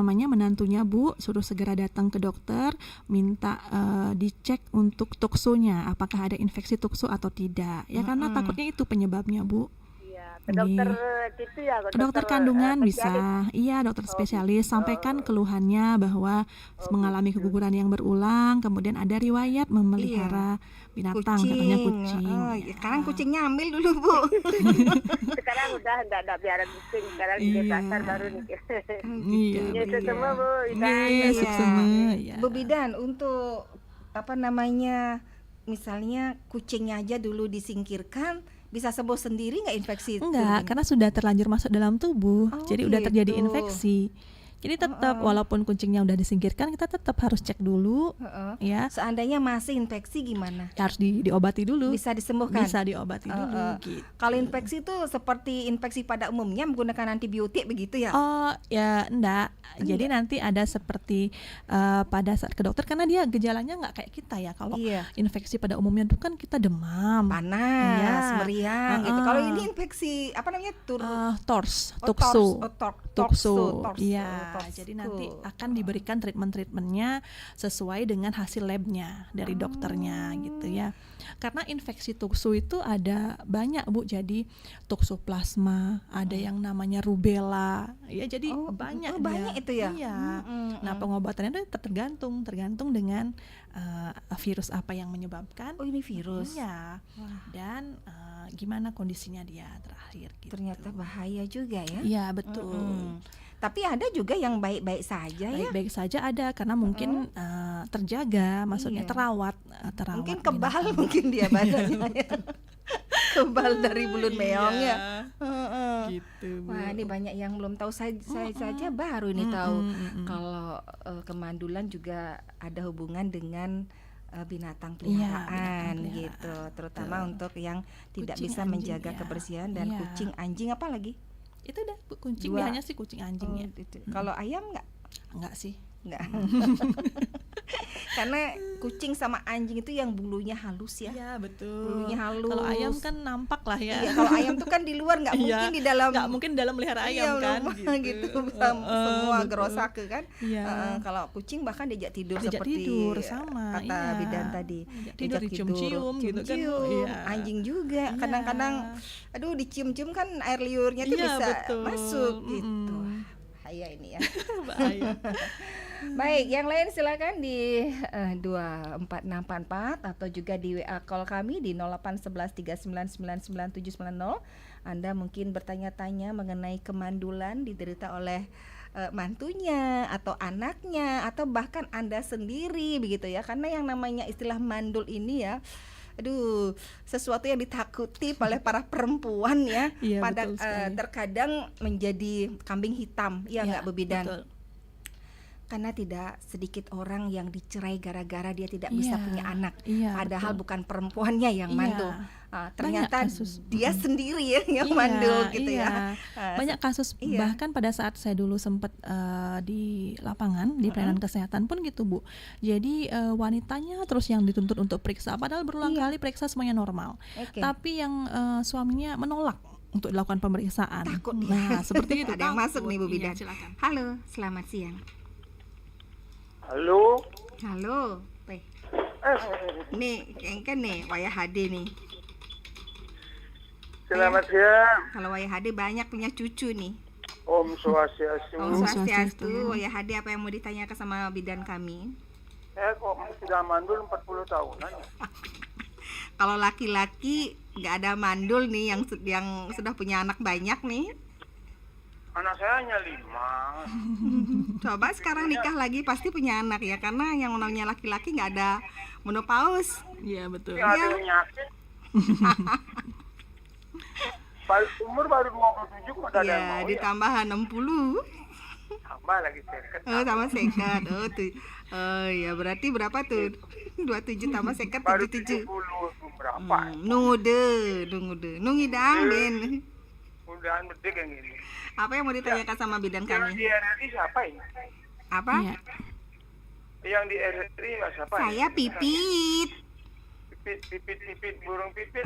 menantunya Bu suruh segera datang ke dokter, minta dicek untuk tuksonya, apakah ada infeksi tukso atau tidak. Ya karena takutnya itu penyebabnya Bu. dokter gitu ya, dokter kandungan spesialis. bisa, iya dokter spesialis. Sampaikan keluhannya bahwa mengalami keguguran yang berulang, kemudian ada riwayat memelihara binatang, katanya kucing. Sekarang kucingnya ambil dulu Bu. Sekarang udah enggak biaran kucing, sekarang di pasar baru nih. Iya. Itu semua Bu. Semua. Bu Bidan, untuk apa namanya, misalnya kucingnya aja dulu disingkirkan, bisa sembuh sendiri nggak infeksi? Enggak, karena sudah terlanjur masuk dalam tubuh, jadi udah terjadi infeksi. Jadi tetap walaupun kucingnya udah disingkirkan, kita tetap harus cek dulu, ya. Seandainya masih infeksi gimana? Harus diobati dulu. Bisa disembuhkan? Bisa diobati dulu. Gitu. Kalau infeksi itu seperti infeksi pada umumnya menggunakan antibiotik begitu ya? Oh ya enggak. Jadi nanti ada seperti pada saat ke dokter, karena dia gejalanya nggak kayak kita ya. Kalau infeksi pada umumnya itu kan kita demam, panas, meriang gitu. Kalau ini infeksi apa namanya? Tuksu. Iya. Jadi nanti akan diberikan treatmentnya sesuai dengan hasil labnya dari dokternya gitu ya. Karena infeksi tuksu itu ada banyak Bu. Jadi tuksoplasma, ada yang namanya rubella. Ya jadi banyak itu ya. Iya. Nah pengobatannya itu tergantung dengan virus apa yang menyebabkan. Oh ini virus. Iya. Dan gimana kondisinya dia terakhir. Gitu. Ternyata bahaya juga ya. Iya betul. Tapi ada juga yang baik-baik saja ya. Baik-baik saja ada, karena mungkin terjaga, maksudnya terawat. Mungkin kebal mungkin dia badannya ya. Kebal dari bulan meong ya. Gitu, Bu. Wah, ini banyak yang belum tahu. Saya saja baru ini tahu kalau kemandulan juga ada hubungan dengan binatang peliharaan gitu, terutama untuk yang tidak kucing, bisa menjaga ya. kebersihan dan kucing, anjing, apa lagi? Itu dah kucing, biasanya sih kucing anjing ya. Kalau ayam enggak sih. Enggak. Karena kucing sama anjing itu yang bulunya halus ya. Iya betul. Bulunya halus. Kalau ayam kan nampak lah ya. Iya, kalau ayam tuh kan di luar, nggak mungkin di dalam. Nggak mungkin dalam melihara ayam kan. Gitu. Semua gerosake kan. Iya. Kalau kucing bahkan diajak tidur diajak seperti tidur, sama, kata Bidan tadi. Tidur dicium-cium gitu kan. Iya. Anjing juga kadang-kadang, aduh dicium-cium kan air liurnya tuh bisa masuk gitu. Bahaya ini ya. Bahaya. Baik, yang lain silakan di 24644 atau juga di WA call kami di 081139999790. Anda mungkin bertanya-tanya mengenai kemandulan diderita oleh mantunya atau anaknya atau bahkan Anda sendiri begitu ya. Karena yang namanya istilah mandul ini ya, aduh, sesuatu yang ditakuti oleh para perempuan ya. Iya, pada terkadang menjadi kambing hitam, ya nggak Bu Bidan? Betul. Karena tidak sedikit orang yang dicerai gara-gara dia tidak bisa punya anak, padahal bukan perempuannya yang mandul. Ternyata dia sendiri ya yang mandul gitu ya. Banyak kasus, bahkan pada saat saya dulu sempat di lapangan di pelayanan kesehatan pun gitu Bu. Jadi wanitanya terus yang dituntut untuk periksa, padahal berulang kali periksa semuanya normal. Tapi yang suaminya menolak untuk dilakukan pemeriksaan. Takut dia. Nah, seperti itu. Ada yang masuk nih Bu Bidan. Silakan. Halo, selamat siang. Halo. Nih, kan nih Wayah HD nih. Selamat siang. Kalau Wayah HD banyak punya cucu nih. Om Swastiastu. Om Swastiastu. Wayah HD, apa yang mau ditanyakan sama bidan kami? Saya kok sudah mandul 40 tahunan. Kalau laki-laki nggak ada mandul nih yang sudah punya anak banyak nih. Anak saya hanya 5. Coba sekarang nikah lagi pasti punya anak ya, karena yang namanya laki-laki nggak ada menopause. Iya betul. Yang ada penyakit. Umur baru 27 kok ada yang mau ditambah 60. Tambah lagi seket. Tambah seket. Ya berarti berapa tuh? 27 tambah seket 77. Berapa? Nunggu deh. Nungidang Ben. Mudahan bedek yang ini. Apa yang mau ditanyakan sama bidan kami? Yang di RRI siapa ini? Apa? Ya. Yang di RRI siapa? Saya Pipit. Pipit, burung pipit.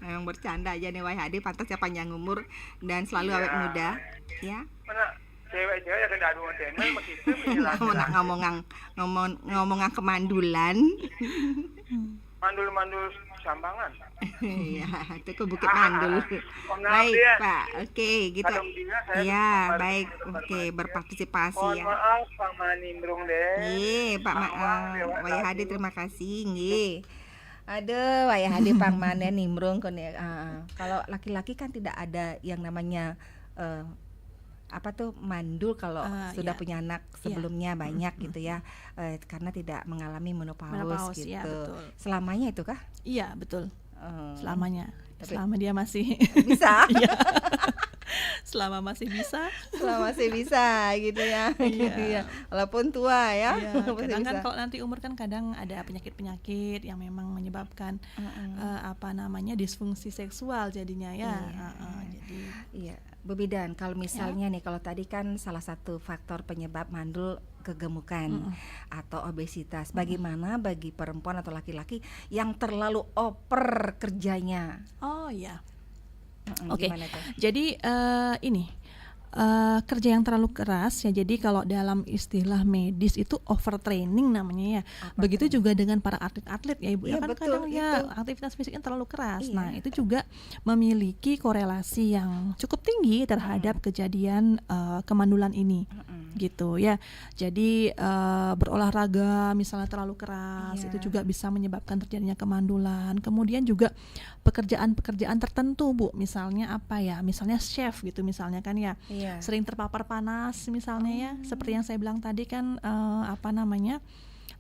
Yang bercanda aja nih WHD, pantasnya panjang umur dan selalu awet muda, ya. Mana cewek-cewek yang kena aduan temel begitu. Ngomongan kemandulan. Mandul Sambangan. Iya, itu ke Bukit Mandul. Baik, ya. Pak. Oke, gitu. Ya, baik. Oke, berpartisipasi Mohon ya. maaf Pak Manimbrung deh. Nggih, Pak Waya Hadi terima kasih nggih. Aduh, Waya Hadi Pang Mane nimbrung kon ya. Kalau laki-laki kan tidak ada yang namanya apa tuh mandul kalau sudah punya anak sebelumnya banyak gitu ya, karena tidak mengalami menopause gitu. Ya, betul. Selamanya itu kah? Iya, betul. Selamanya. Selama dia masih bisa. Selama masih bisa. Selama masih bisa gitu ya. Iya. Walaupun tua ya. Iya, kadang kan kalau nanti umur kan kadang ada penyakit-penyakit yang memang menyebabkan disfungsi seksual jadinya ya. Jadi iya. Bu Bidan, kalau misalnya nih, kalau tadi kan salah satu faktor penyebab mandul kegemukan atau obesitas. Bagaimana bagi perempuan atau laki-laki yang terlalu over kerjanya? Oh ya. Oke. Jadi kerja yang terlalu keras ya. Jadi kalau dalam istilah medis itu overtraining namanya ya. Begitu juga dengan para atlet-atlet ya Ibu. Ya, kan betul, kadang ya aktivitas fisiknya terlalu keras. Nah, itu juga memiliki korelasi yang cukup tinggi terhadap kejadian kemandulan ini. Gitu ya. Jadi berolahraga misalnya terlalu keras itu juga bisa menyebabkan terjadinya kemandulan. Kemudian juga pekerjaan-pekerjaan tertentu Bu, misalnya apa ya? Misalnya chef gitu misalnya kan ya. Sering terpapar panas misalnya ya, seperti yang saya bilang tadi kan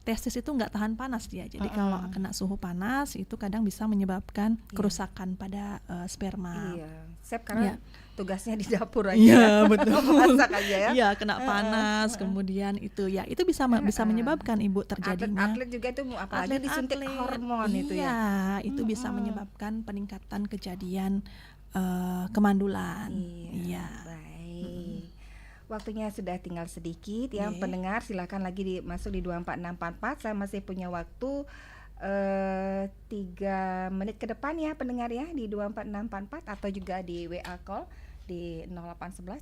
testis itu nggak tahan panas dia. Jadi kalau kena suhu panas itu kadang bisa menyebabkan kerusakan pada sperma. Chef karena tugasnya di dapur aja. Iya, betul. Masak aja ya. Iya, kena panas, kemudian itu bisa menyebabkan Ibu terjadinya. Atlet juga itu apalagi disuntik hormon itu ya. Iya, itu bisa menyebabkan peningkatan kejadian kemandulan. Iya. Waktunya sudah tinggal sedikit ya, pendengar silakan lagi masuk di 24644. Saya masih punya waktu 3 menit ke depan ya pendengar ya, di 24644 atau juga di WA call di 0811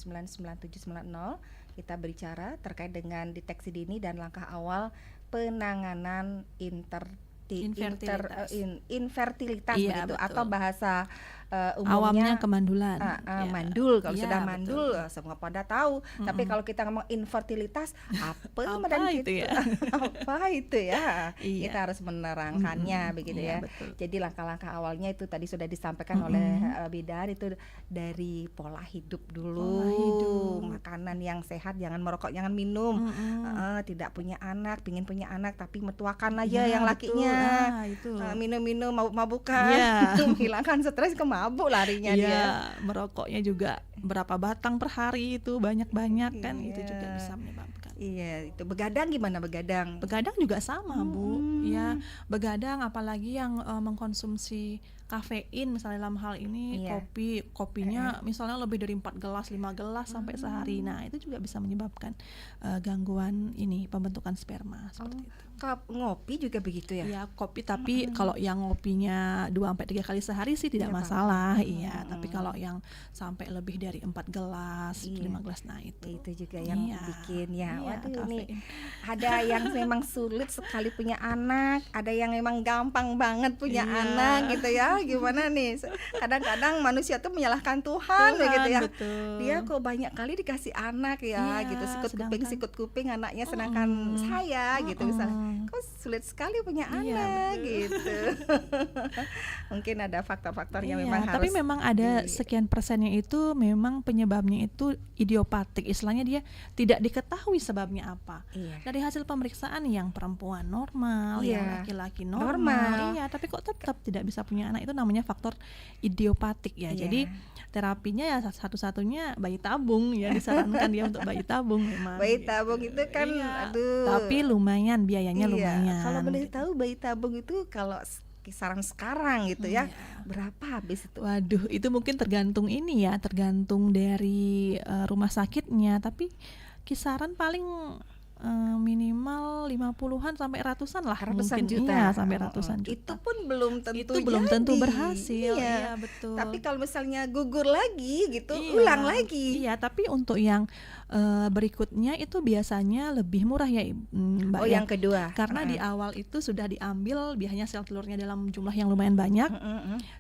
399 9790. Kita berbicara terkait dengan deteksi dini dan langkah awal penanganan infertilitas begitu, betul. Atau bahasa umumnya awamnya kemandulan. Mandul. Kalau sudah mandul semua pada tahu. Tapi kalau kita ngomong infertilitas, apa itu ya? Apa itu ya? Kita harus menerangkannya begitu ya. Betul. Jadi langkah-langkah awalnya itu tadi sudah disampaikan oleh Bidan, itu dari pola hidup dulu. Makanan yang sehat, jangan merokok, jangan minum. Tidak punya anak, pingin punya anak tapi metuakan aja yang lakinya. Minum-minum, mabuk-mabukan. Hilangkan stres, mabuk larinya dia. Merokoknya juga berapa batang per hari itu banyak-banyak kan, itu juga bisa menyebabkan. Itu begadang gimana begadang? Begadang juga sama Bu. Ya, begadang apalagi yang mengkonsumsi kafein misalnya dalam hal ini kopinya misalnya lebih dari 4 gelas, 5 gelas sampai sehari. Nah, itu juga bisa menyebabkan gangguan pembentukan sperma seperti itu. Ngopi juga begitu ya? Ya, kopi, tapi kalau yang ngopinya 2-3 kali sehari sih tidak masalah. Tapi kalau yang sampai lebih dari 4 gelas, 5 gelas, nah itu juga yang bikin waduh nih. Ada yang memang sulit sekali punya anak, ada yang memang gampang banget punya anak gitu ya. Gimana nih? Kadang-kadang manusia tuh menyalahkan Tuhan gitu ya. Betul. Dia kok banyak kali dikasih anak ya gitu, sikut kuping anaknya, sedangkan saya gitu misalnya kok sulit sekali punya anak gitu. Mungkin ada faktor-faktor yang memang harus. Tapi memang ada sekian persennya itu memang penyebabnya itu idiopatik, istilahnya dia tidak diketahui sebabnya apa. Dari hasil pemeriksaan yang perempuan normal, yang laki-laki normal. Tapi kok tetap tidak bisa punya anak, itu namanya faktor idiopatik ya. Jadi terapinya ya satu-satunya bayi tabung ya, disarankan dia untuk bayi tabung memang. Bayi tabung itu kan aduh. Tapi lumayan biayanya lumayan. Kalau boleh tahu bayi tabung itu kalau kisaran sekarang gitu ya, berapa habis itu? Waduh, itu mungkin tergantung tergantung dari rumah sakitnya, tapi kisaran paling minimal 50-an sampai ratusan lah, ratusan mungkin. juta. Iya, sampai ratusan juta. Itu pun belum tentu Itu belum tentu jadi. berhasil. Iya. Iya, betul. Tapi kalau misalnya gugur lagi gitu, Iya. ulang lagi. Iya, tapi untuk yang berikutnya itu biasanya lebih murah ya, Mbak. Oh, ya. yang kedua. Karena di awal itu sudah diambil biasanya sel telurnya dalam jumlah yang lumayan banyak,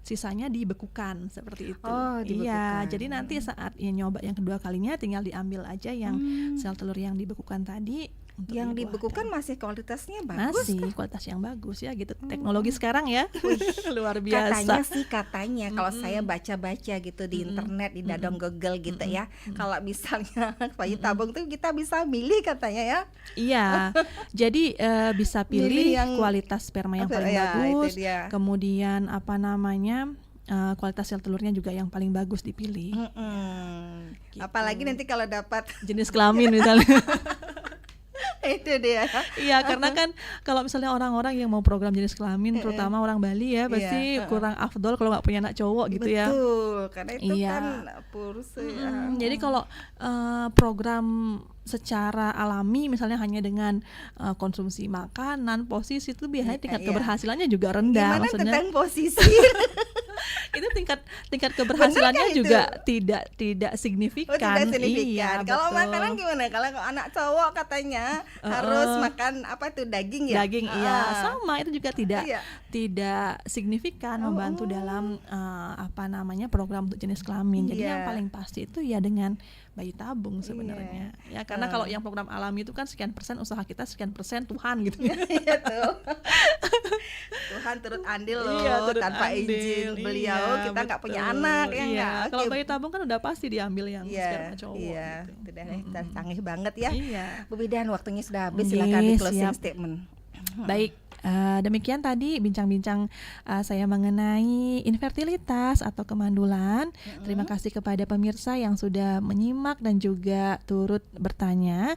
sisanya dibekukan seperti itu. Oh, dibekukan. Iya, jadi nanti saat nyoba yang kedua kalinya tinggal diambil aja yang sel telur yang dibekukan tadi. Untuk Yang dibuahkan. dibekukan masih kualitasnya bagus. Masih kualitas yang bagus ya gitu. Teknologi sekarang ya. Luar Katanya biasa. kalau saya baca-baca gitu di internet, di dadong Google gitu ya. Kalau misalnya bayi tabung tuh kita bisa milih katanya ya. Iya. Jadi bisa Milih pilih yang- kualitas sperma yang paling Ya, bagus. itu dia. Kemudian kualitas sel telurnya juga yang paling bagus dipilih. Gitu. Apalagi nanti kalau dapat Jenis kelamin misalnya. itu dia. Iya, karena kan kalau misalnya orang-orang yang mau program jenis kelamin, terutama orang Bali ya, pasti kurang afdol kalau nggak punya anak cowok gitu ya. Betul, karena itu Iya. kan purse ya. Jadi kalau program secara alami misalnya hanya dengan konsumsi makanan, posisi itu biasanya tingkat Iya. keberhasilannya juga rendah. Gimana Maksudnya tentang posisi? itu tingkat keberhasilannya Bener juga nggak tidak Oh, signifikan. tidak signifikan. Iya, Kalau betul. makanan gimana? Kalau anak cowok katanya harus makan apa tuh daging ya? Daging iya, sama itu juga tidak Iya. tidak signifikan membantu dalam program untuk jenis kelamin. Jadi Iya. yang paling pasti itu ya dengan bayi tabung sebenarnya. Ya karena kalau yang program alami itu kan sekian persen usaha kita, sekian persen Tuhan gitu ya. Iya tuh. Tuhan turut andil loh, Iya, turut tanpa andil. izin beliau Iya, kita nggak punya betul. anak ya Iya. nggak? Kalau Oke. bayi tabung kan udah pasti diambil yang sperma cowok Iya, gitu. itu dah canggih banget ya. Iya. Bu Bidan, waktunya sudah habis, Oke, silakan di closing siap. statement. Baik, demikian tadi bincang-bincang saya mengenai infertilitas atau kemandulan. Terima kasih kepada pemirsa yang sudah menyimak dan juga turut bertanya.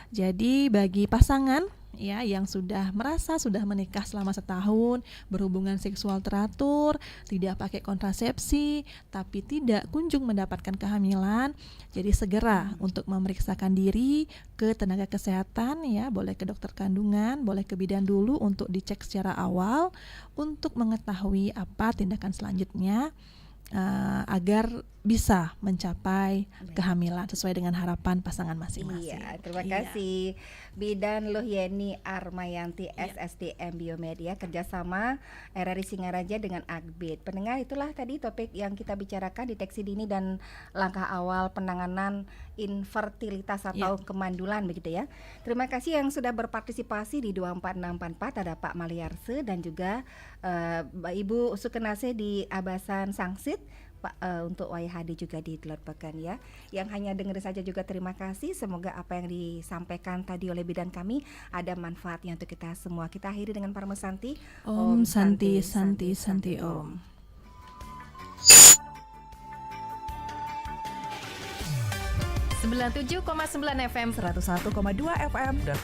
Jadi bagi pasangan ya yang sudah merasa sudah menikah selama setahun, berhubungan seksual teratur, tidak pakai kontrasepsi, tapi tidak kunjung mendapatkan kehamilan, jadi segera untuk memeriksakan diri ke tenaga kesehatan ya, boleh ke dokter kandungan, boleh ke bidan dulu untuk dicek secara awal untuk mengetahui apa tindakan selanjutnya agar bisa mencapai kehamilan sesuai dengan harapan pasangan masing-masing. Iya, terima kasih Bidan Luhyeni Armayanti SSDM Biomedia kerjasama RRI Singaraja dengan Agbit. Pendengar, itulah tadi topik yang kita bicarakan, deteksi dini dan langkah awal penanganan infertilitas atau kemandulan begitu ya. Terima kasih yang sudah berpartisipasi di 24644, ada Pak Maliarse dan juga Ibu Sukenase di Abasan Sangsit. Pak, untuk YHD juga di Telur Pekan ya. Yang hanya dengar saja juga terima kasih. Semoga apa yang disampaikan tadi oleh bidan kami ada manfaatnya untuk kita semua. Kita akhiri dengan Parma Santi. Om Santi Santi Santi Om. 97,9 FM, 101,2 FM, dan